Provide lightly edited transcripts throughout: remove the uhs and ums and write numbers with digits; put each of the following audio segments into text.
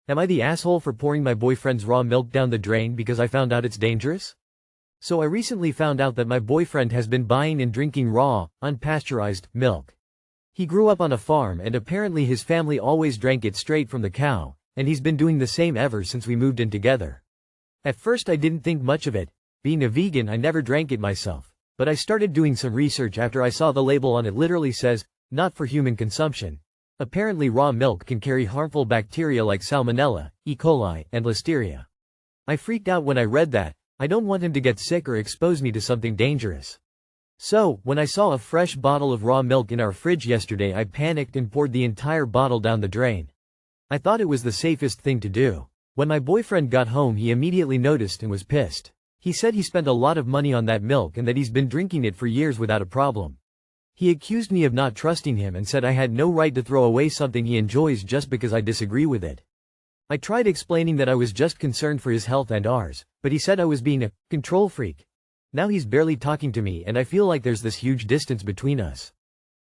Am I the asshole for pouring my boyfriend's raw milk down the drain because I found out it's dangerous? So I recently found out that my boyfriend has been buying and drinking raw, unpasteurized, milk. He grew up on a farm and apparently his family always drank it straight from the cow, and he's been doing the same ever since we moved in together. At first I didn't think much of it. Being a vegan, I never drank it myself. But I started doing some research after I saw the label on it literally says, not for human consumption. Apparently raw milk can carry harmful bacteria like Salmonella, E. coli, and Listeria. I freaked out when I read that. I don't want him to get sick or expose me to something dangerous. So, when I saw a fresh bottle of raw milk in our fridge yesterday, I panicked and poured the entire bottle down the drain. I thought it was the safest thing to do. When my boyfriend got home, he immediately noticed and was pissed. He said he spent a lot of money on that milk and that he's been drinking it for years without a problem. He accused me of not trusting him and said I had no right to throw away something he enjoys just because I disagree with it. I tried explaining that I was just concerned for his health and ours, but he said I was being a control freak. Now he's barely talking to me and I feel like there's this huge distance between us.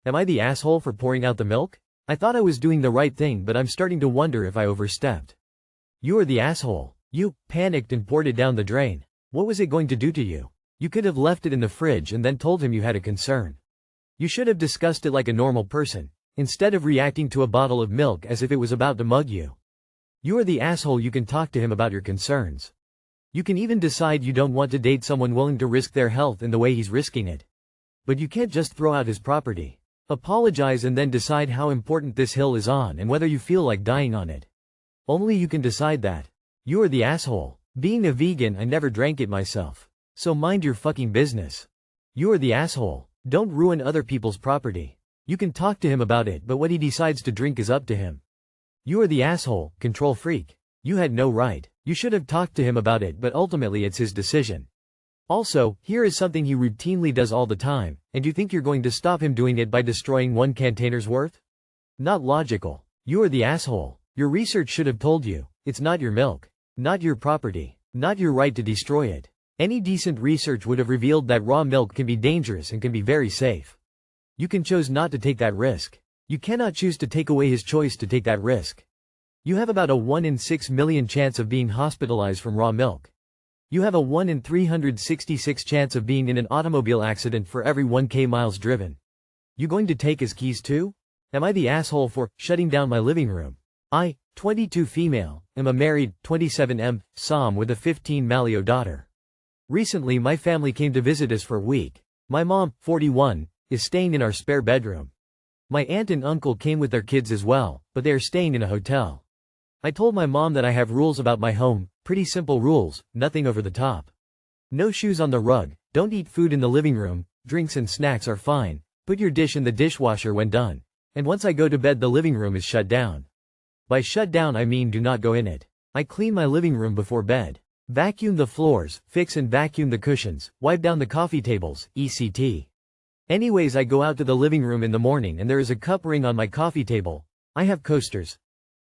Am I the asshole for pouring out the milk? I thought I was doing the right thing, but I'm starting to wonder if I overstepped. You are the asshole. You panicked and poured it down the drain. What was it going to do to you? You could have left it in the fridge and then told him you had a concern. You should have discussed it like a normal person, instead of reacting to a bottle of milk as if it was about to mug you. You are the asshole. You can talk to him about your concerns. You can even decide you don't want to date someone willing to risk their health in the way he's risking it. But you can't just throw out his property. Apologize and then decide how important this hill is on and whether you feel like dying on it. Only you can decide that. You are the asshole. Being a vegan, I never drank it myself. So mind your fucking business. You are the asshole. Don't ruin other people's property. You can talk to him about it, but what he decides to drink is up to him. You are the asshole, control freak. You had no right. You should have talked to him about it, but ultimately it's his decision. Also, here is something he routinely does all the time, and you think you're going to stop him doing it by destroying one container's worth? Not logical. You are the asshole. Your research should have told you, it's not your milk. Not your property. Not your right to destroy it. Any decent research would have revealed that raw milk can be dangerous and can be very safe. You can choose not to take that risk. You cannot choose to take away his choice to take that risk. You have about a 1 in 6 million chance of being hospitalized from raw milk. You have a 1 in 366 chance of being in an automobile accident for every 1k miles driven. You going to take his keys too? Am I the asshole for shutting down my living room? I, 22 female, am a married, 27 Som with a 15 Malio daughter. Recently my family came to visit us for a week. My mom, 41, is staying in our spare bedroom. My aunt and uncle came with their kids as well, but they are staying in a hotel. I told my mom that I have rules about my home, pretty simple rules, nothing over the top. No shoes on the rug, don't eat food in the living room, drinks and snacks are fine, put your dish in the dishwasher when done, and once I go to bed the living room is shut down. By shut down I mean do not go in it. I clean my living room before bed. Vacuum the floors, fix and vacuum the cushions, wipe down the coffee tables, etc. Anyways, I go out to the living room in the morning and there is a cup ring on my coffee table. I have coasters.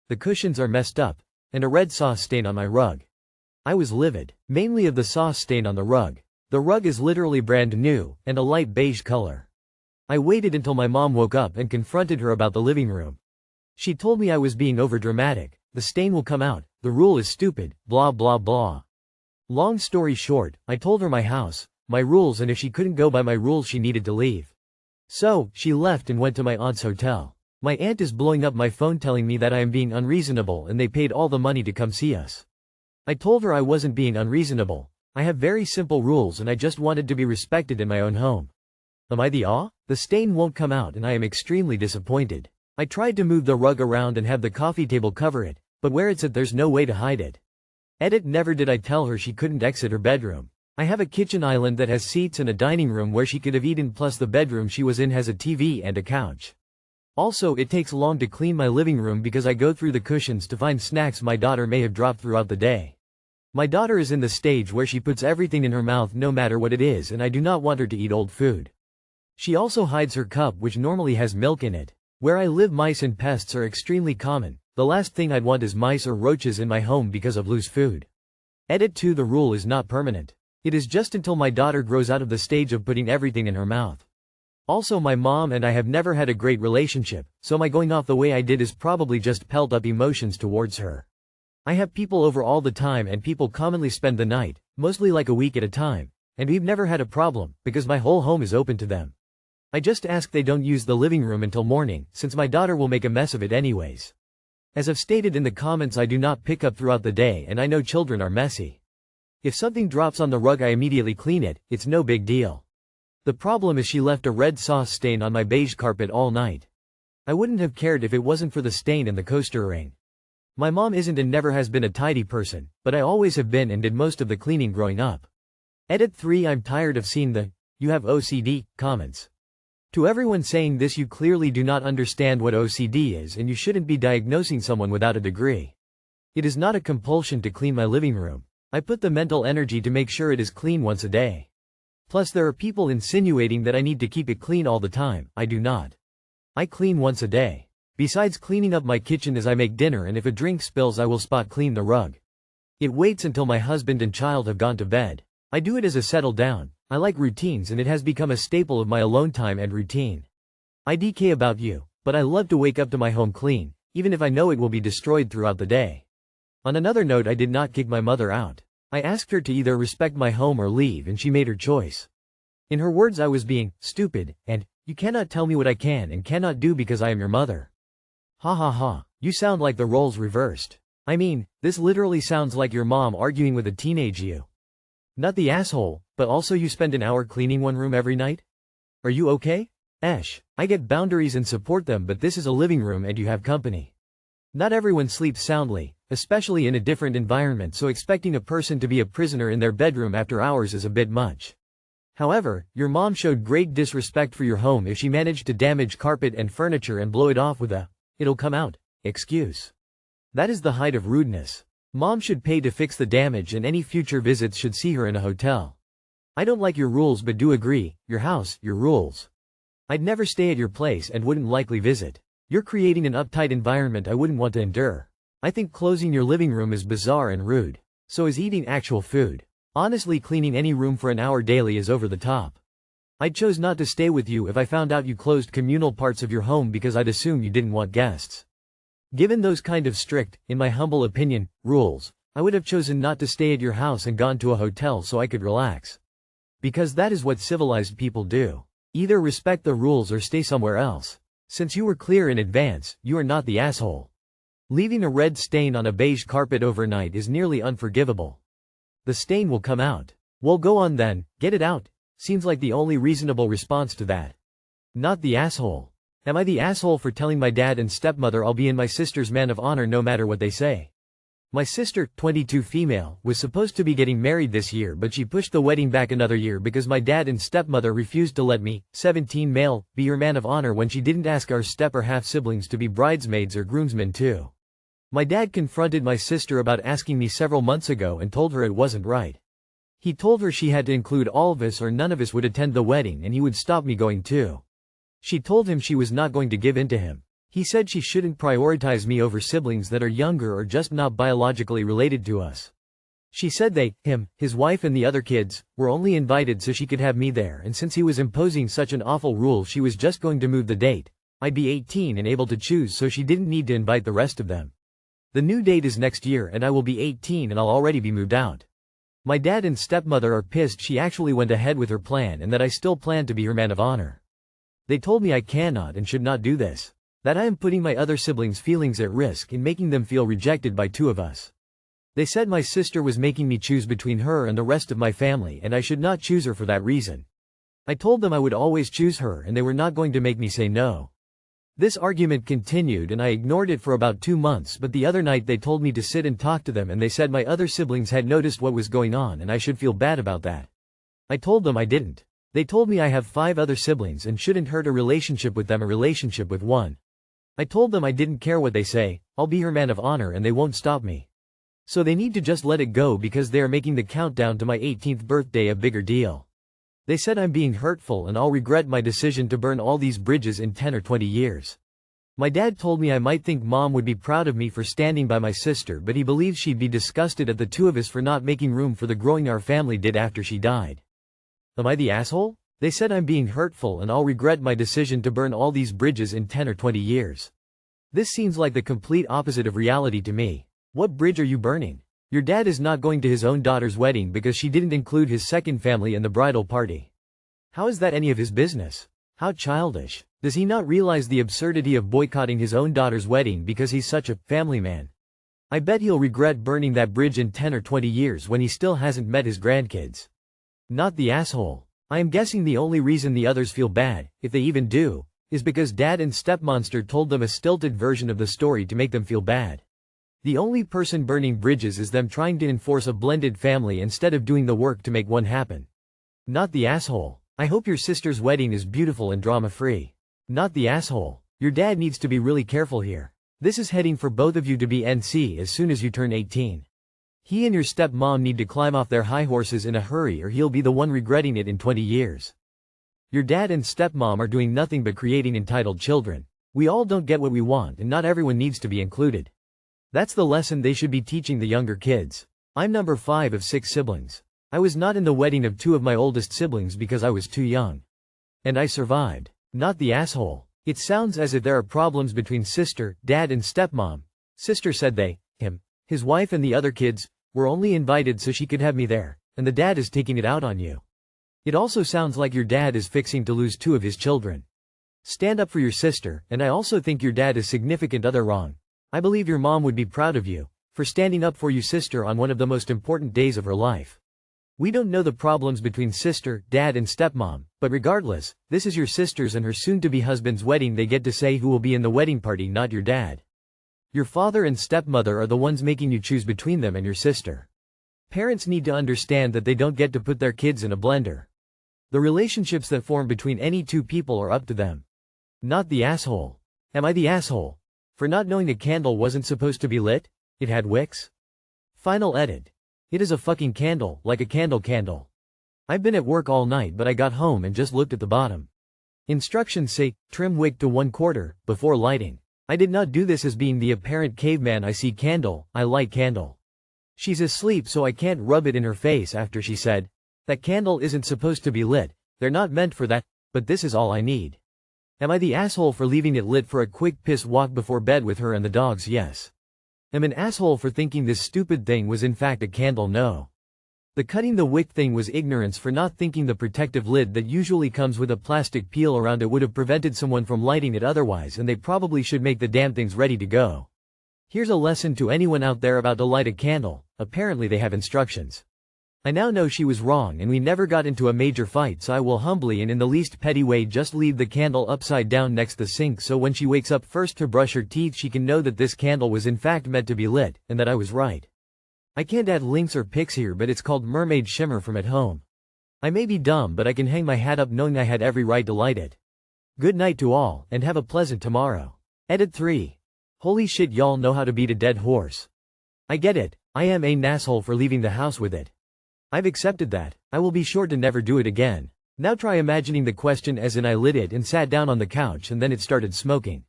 The cushions are messed up, and a red sauce stain on my rug. I was livid, mainly of the sauce stain on the rug. The rug is literally brand new, and a light beige color. I waited until my mom woke up and confronted her about the living room. She told me I was being overdramatic, the stain will come out, the rule is stupid, blah blah blah. Long story short, I told her my house, my rules, and if she couldn't go by my rules she needed to leave. So, she left and went to my aunt's hotel. My aunt is blowing up my phone telling me that I am being unreasonable and they paid all the money to come see us. I told her I wasn't being unreasonable. I have very simple rules and I just wanted to be respected in my own home. Am I the awe? The stain won't come out and I am extremely disappointed. I tried to move the rug around and have the coffee table cover it, but where it's at there's no way to hide it. Never did I tell her she couldn't exit her bedroom. I have a kitchen island that has seats and a dining room where she could have eaten, plus the bedroom she was in has a TV and a couch. Also, it takes long to clean my living room because I go through the cushions to find snacks my daughter may have dropped throughout the day. My daughter is in the stage where she puts everything in her mouth no matter what it is, and I do not want her to eat old food. She also hides her cup which normally has milk in it. Where I live mice and pests are extremely common. The last thing I'd want is mice or roaches in my home because of loose food. 2. The rule is not permanent. It is just until my daughter grows out of the stage of putting everything in her mouth. Also, my mom and I have never had a great relationship, so my going off the way I did is probably just pent up emotions towards her. I have people over all the time and people commonly spend the night, mostly like a week at a time, and we've never had a problem, because my whole home is open to them. I just ask they don't use the living room until morning, since my daughter will make a mess of it anyways. As I've stated in the comments, I do not pick up throughout the day and I know children are messy. If something drops on the rug I immediately clean it, it's no big deal. The problem is she left a red sauce stain on my beige carpet all night. I wouldn't have cared if it wasn't for the stain and the coaster ring. My mom isn't and never has been a tidy person, but I always have been and did most of the cleaning growing up. Edit 3. I'm tired of seeing the "you have OCD" comments. To everyone saying this, you clearly do not understand what OCD is and you shouldn't be diagnosing someone without a degree. It is not a compulsion to clean my living room. I put the mental energy to make sure it is clean once a day. Plus there are people insinuating that I need to keep it clean all the time. I do not. I clean once a day. Besides cleaning up my kitchen as I make dinner, and if a drink spills I will spot clean the rug. It waits until my husband and child have gone to bed. I do it as a settle down. I like routines and it has become a staple of my alone time and routine. I DK about you, but I love to wake up to my home clean, even if I know it will be destroyed throughout the day. On another note, I did not kick my mother out. I asked her to either respect my home or leave and she made her choice. In her words, I was being stupid, and you cannot tell me what I can and cannot do because I am your mother. Ha ha ha, you sound like the roles reversed. I mean, this literally sounds like your mom arguing with a teenage you. Not the asshole, but also you spend an hour cleaning one room every night? Are you okay? Esh, I get boundaries and support them, but this is a living room and you have company. Not everyone sleeps soundly, especially in a different environment, so expecting a person to be a prisoner in their bedroom after hours is a bit much. However, your mom showed great disrespect for your home if she managed to damage carpet and furniture and blow it off with a "it'll come out" excuse. That is the height of rudeness. Mom should pay to fix the damage and any future visits should see her in a hotel. I don't like your rules but do agree, your house, your rules. I'd never stay at your place and wouldn't likely visit. You're creating an uptight environment I wouldn't want to endure. I think closing your living room is bizarre and rude. So is eating actual food. Honestly, cleaning any room for an hour daily is over the top. I'd chose not to stay with you if I found out you closed communal parts of your home because I'd assume you didn't want guests. Given those kind of strict, in my humble opinion, rules, I would have chosen not to stay at your house and gone to a hotel so I could relax. Because that is what civilized people do. Either respect the rules or stay somewhere else. Since you were clear in advance, you are not the asshole. Leaving a red stain on a beige carpet overnight is nearly unforgivable. The stain will come out. Well, go on then, get it out. Seems like the only reasonable response to that. Not the asshole. Am I the asshole for telling my dad and stepmother I'll be in my sister's man of honor no matter what they say? My sister, 22 female, was supposed to be getting married this year, but she pushed the wedding back another year because my dad and stepmother refused to let me, 17 male, be her man of honor when she didn't ask our step or half siblings to be bridesmaids or groomsmen too. My dad confronted my sister about asking me several months ago and told her it wasn't right. He told her she had to include all of us or none of us would attend the wedding and he would stop me going too. She told him she was not going to give in to him. He said she shouldn't prioritize me over siblings that are younger or just not biologically related to us. She said they, him, his wife and the other kids, were only invited so she could have me there, and since he was imposing such an awful rule she was just going to move the date. I'd be 18 and able to choose, so she didn't need to invite the rest of them. The new date is next year and I will be 18 and I'll already be moved out. My dad and stepmother are pissed she actually went ahead with her plan and that I still plan to be her man of honor. They told me I cannot and should not do this. That I am putting my other siblings' feelings at risk and making them feel rejected by two of us. They said my sister was making me choose between her and the rest of my family and I should not choose her for that reason. I told them I would always choose her and they were not going to make me say no. This argument continued and I ignored it for about 2 months, but the other night they told me to sit and talk to them and they said my other siblings had noticed what was going on and I should feel bad about that. I told them I didn't. They told me I have 5 other siblings and shouldn't hurt a relationship with them, a relationship with one. I told them I didn't care what they say, I'll be her man of honor and they won't stop me. So they need to just let it go because they are making the countdown to my 18th birthday a bigger deal. They said I'm being hurtful and I'll regret my decision to burn all these bridges in 10 or 20 years. My dad told me I might think mom would be proud of me for standing by my sister, but he believes she'd be disgusted at the two of us for not making room for the growing our family did after she died. Am I the asshole? They said I'm being hurtful and I'll regret my decision to burn all these bridges in 10 or 20 years. This seems like the complete opposite of reality to me. What bridge are you burning? Your dad is not going to his own daughter's wedding because she didn't include his second family in the bridal party. How is that any of his business? How childish. Does he not realize the absurdity of boycotting his own daughter's wedding because he's such a family man? I bet he'll regret burning that bridge in 10 or 20 years when he still hasn't met his grandkids. Not the asshole. I am guessing the only reason the others feel bad, if they even do, is because Dad and Stepmonster told them a stilted version of the story to make them feel bad. The only person burning bridges is them trying to enforce a blended family instead of doing the work to make one happen. Not the asshole. I hope your sister's wedding is beautiful and drama-free. Not the asshole. Your dad needs to be really careful here. This is heading for both of you to be NC as soon as you turn 18. He and your stepmom need to climb off their high horses in a hurry or he'll be the one regretting it in 20 years. Your dad and stepmom are doing nothing but creating entitled children. We all don't get what we want and not everyone needs to be included. That's the lesson they should be teaching the younger kids. I'm number 5 of 6 siblings. I was not in the wedding of 2 of my oldest siblings because I was too young. And I survived. Not the asshole. It sounds as if there are problems between sister, dad and stepmom. Sister said they, him, his wife and the other kids, were only invited so she could have me there, and the dad is taking it out on you. It also sounds like your dad is fixing to lose 2 of his children. Stand up for your sister, and I also think your dad is significant other wrong. I believe your mom would be proud of you, for standing up for you sister on one of the most important days of her life. We don't know the problems between sister, dad and stepmom, but regardless, this is your sister's and her soon-to-be husband's wedding. They get to say who will be in the wedding party, not your dad. Your father and stepmother are the ones making you choose between them and your sister. Parents need to understand that they don't get to put their kids in a blender. The relationships that form between any 2 people are up to them. Not the asshole. Am I the asshole? For not knowing a candle wasn't supposed to be lit? It had wicks? Final edit. It is a fucking candle, like a candle. I've been at work all night but I got home and just looked at the bottom. Instructions say, trim wick to 1/4, before lighting. I did not do this as being the apparent caveman I see candle, I light candle. She's asleep so I can't rub it in her face after she said, that candle isn't supposed to be lit, they're not meant for that, but this is all I need. Am I the asshole for leaving it lit for a quick piss walk before bed with her and the dogs? Yes. Am an asshole for thinking this stupid thing was in fact a candle? No. The cutting the wick thing was ignorance for not thinking the protective lid that usually comes with a plastic peel around it would have prevented someone from lighting it otherwise, and they probably should make the damn things ready to go. Here's a lesson to anyone out there about to light a candle. Apparently they have instructions. I now know she was wrong and we never got into a major fight, so I will humbly and in the least petty way just leave the candle upside down next the sink so when she wakes up first to brush her teeth she can know that this candle was in fact meant to be lit, and that I was right. I can't add links or pics here but it's called Mermaid Shimmer from At Home. I may be dumb but I can hang my hat up knowing I had every right to light it. Good night to all, and have a pleasant tomorrow. Edit 3. Holy shit, y'all know how to beat a dead horse. I get it, I am an asshole for leaving the house with it. I've accepted that. I will be sure to never do it again. Now try imagining the question as in I lit it and sat down on the couch and then it started smoking.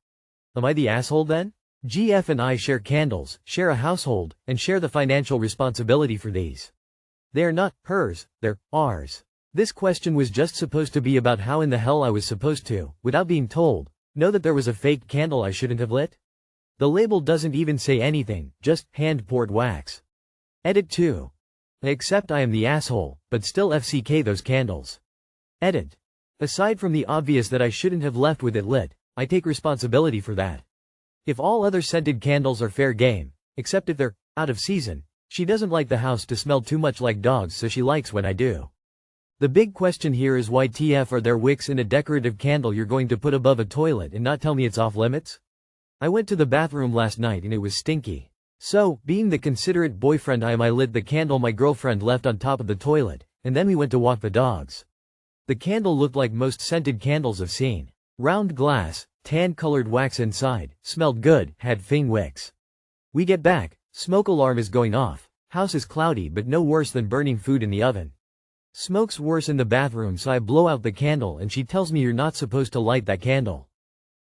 Am I the asshole then? GF and I share candles, share a household, and share the financial responsibility for these. They are not hers, they're ours. This question was just supposed to be about how in the hell I was supposed to, without being told, know that there was a fake candle I shouldn't have lit? The label doesn't even say anything, just hand-poured wax. Edit 2. Except I am the asshole, but still FCK those candles. Edit. Aside from the obvious that I shouldn't have left with it lit, I take responsibility for that. If all other scented candles are fair game, except if they're out of season, she doesn't like the house to smell too much like dogs so she likes when I do. The big question here is why TF are there wicks in a decorative candle you're going to put above a toilet and not tell me it's off limits? I went to the bathroom last night and it was stinky. So, being the considerate boyfriend I am, I lit the candle my girlfriend left on top of the toilet, and then we went to walk the dogs. The candle looked like most scented candles I've seen. Round glass, tan-colored wax inside, smelled good, had fing wicks. We get back, smoke alarm is going off, house is cloudy but no worse than burning food in the oven. Smoke's worse in the bathroom so I blow out the candle and she tells me you're not supposed to light that candle.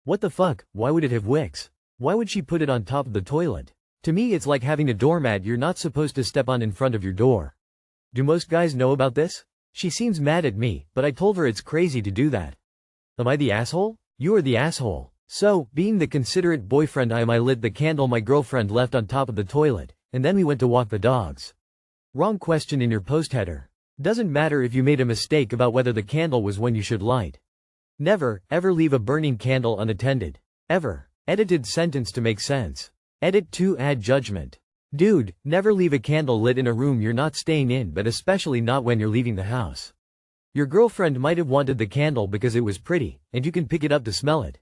What the fuck, why would it have wicks? Why would she put it on top of the toilet? To me it's like having a doormat you're not supposed to step on in front of your door. Do most guys know about this? She seems mad at me, but I told her it's crazy to do that. Am I the asshole? You are the asshole. So, being the considerate boyfriend I lit the candle my girlfriend left on top of the toilet, and then we went to walk the dogs. Wrong question in your post header. Doesn't matter if you made a mistake about whether the candle was one you should light. Never, ever leave a burning candle unattended. Ever. Edited sentence to make sense. Edit to add judgment. Dude, never leave a candle lit in a room you're not staying in, but especially not when you're leaving the house. Your girlfriend might have wanted the candle because it was pretty, and you can pick it up to smell it.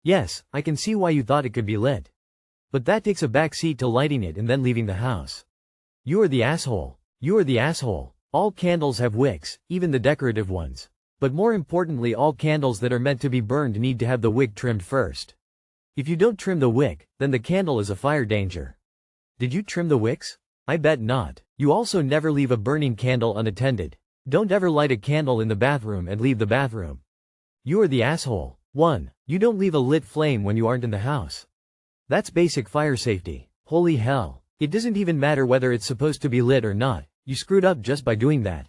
Yes, I can see why you thought it could be lit. But that takes a back seat to lighting it and then leaving the house. You are the asshole. You are the asshole. All candles have wicks, even the decorative ones. But more importantly, all candles that are meant to be burned need to have the wick trimmed first. If you don't trim the wick, then the candle is a fire danger. Did you trim the wicks? I bet not. You also never leave a burning candle unattended. Don't ever light a candle in the bathroom and leave the bathroom. You are the asshole. 1. You don't leave a lit flame when you aren't in the house. That's basic fire safety. Holy hell. It doesn't even matter whether it's supposed to be lit or not, you screwed up just by doing that.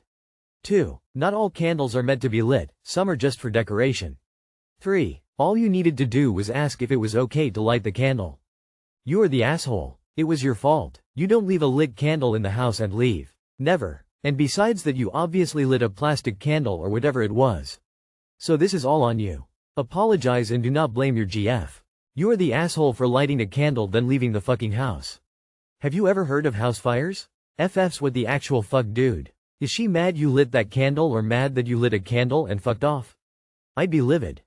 2. Not all candles are meant to be lit, some are just for decoration. 3. All you needed to do was ask if it was okay to light the candle. You are the asshole. It was your fault. You don't leave a lit candle in the house and leave. Never. And besides that, you obviously lit a plastic candle or whatever it was. So this is all on you. Apologize and do not blame your GF. You are the asshole for lighting a candle then leaving the fucking house. Have you ever heard of house fires? FF's what the actual fuck, dude. Is she mad you lit that candle or mad that you lit a candle and fucked off? I'd be livid.